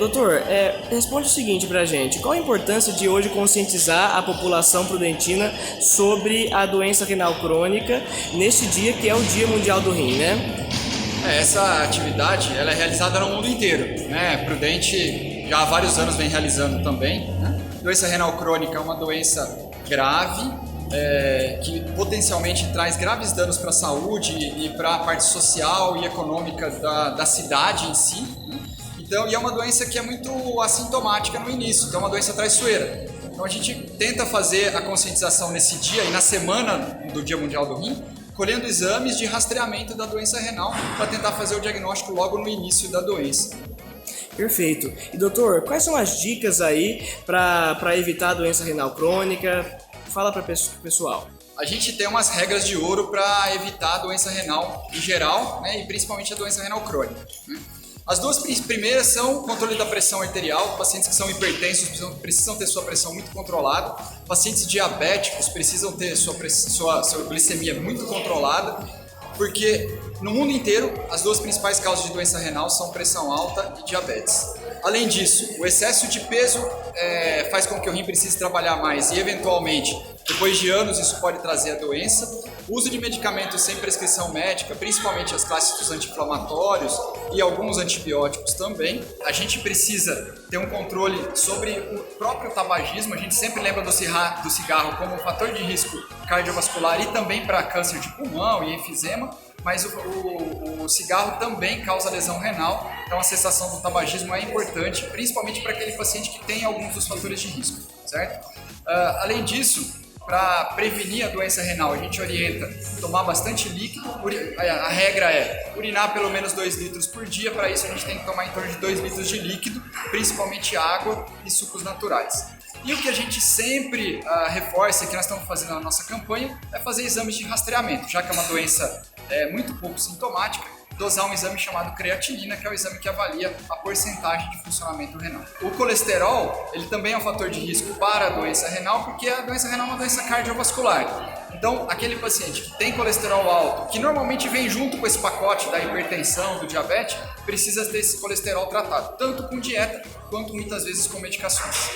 Doutor, responde o seguinte pra gente: qual a importância de hoje conscientizar a população prudentina sobre a doença renal crônica neste dia que é o Dia Mundial do Rim, né? Essa atividade ela é realizada no mundo inteiro, né? Prudente já há vários anos vem realizando também, né? Doença renal crônica é uma doença grave, que potencialmente traz graves danos para a saúde e para a parte social e econômica da cidade em si, né? Então, e é uma doença que é muito assintomática no início, então é uma doença traiçoeira. Então a gente tenta fazer a conscientização nesse dia e na semana do Dia Mundial do Rim, colhendo exames de rastreamento da doença renal para tentar fazer o diagnóstico logo no início da doença. Perfeito. E doutor, quais são as dicas aí para evitar a doença renal crônica? Fala para o pessoal. A gente tem umas regras de ouro para evitar a doença renal em geral, né, e principalmente a doença renal crônica, né? As duas primeiras são o controle da pressão arterial. Pacientes que são hipertensos precisam ter sua pressão muito controlada. Pacientes diabéticos precisam ter sua glicemia muito controlada, porque no mundo inteiro as duas principais causas de doença renal são pressão alta e diabetes. Além disso, o excesso de peso faz com que o rim precise trabalhar mais e, eventualmente, depois de anos, isso pode trazer a doença. O uso de medicamentos sem prescrição médica, principalmente as classes dos anti-inflamatórios e alguns antibióticos também. A gente precisa ter um controle sobre o próprio tabagismo. A gente sempre lembra do cigarro como um fator de risco cardiovascular e também para câncer de pulmão e enfisema. Mas o cigarro também causa lesão renal, então a cessação do tabagismo é importante, principalmente para aquele paciente que tem alguns dos fatores de risco, certo? Além disso, para prevenir a doença renal, a gente orienta tomar bastante líquido. A regra é urinar pelo menos 2 litros por dia. Para isso a gente tem que tomar em torno de 2 litros de líquido, principalmente água e sucos naturais. E o que a gente sempre reforça, que nós estamos fazendo na nossa campanha, é fazer exames de rastreamento, já que é uma doença muito pouco sintomática, dosar um exame chamado creatinina, que é o exame que avalia a porcentagem de funcionamento renal. O colesterol, ele também é um fator de risco para a doença renal, porque a doença renal é uma doença cardiovascular. Então, aquele paciente que tem colesterol alto, que normalmente vem junto com esse pacote da hipertensão, do diabetes, precisa ter esse colesterol tratado, tanto com dieta, quanto muitas vezes com medicações.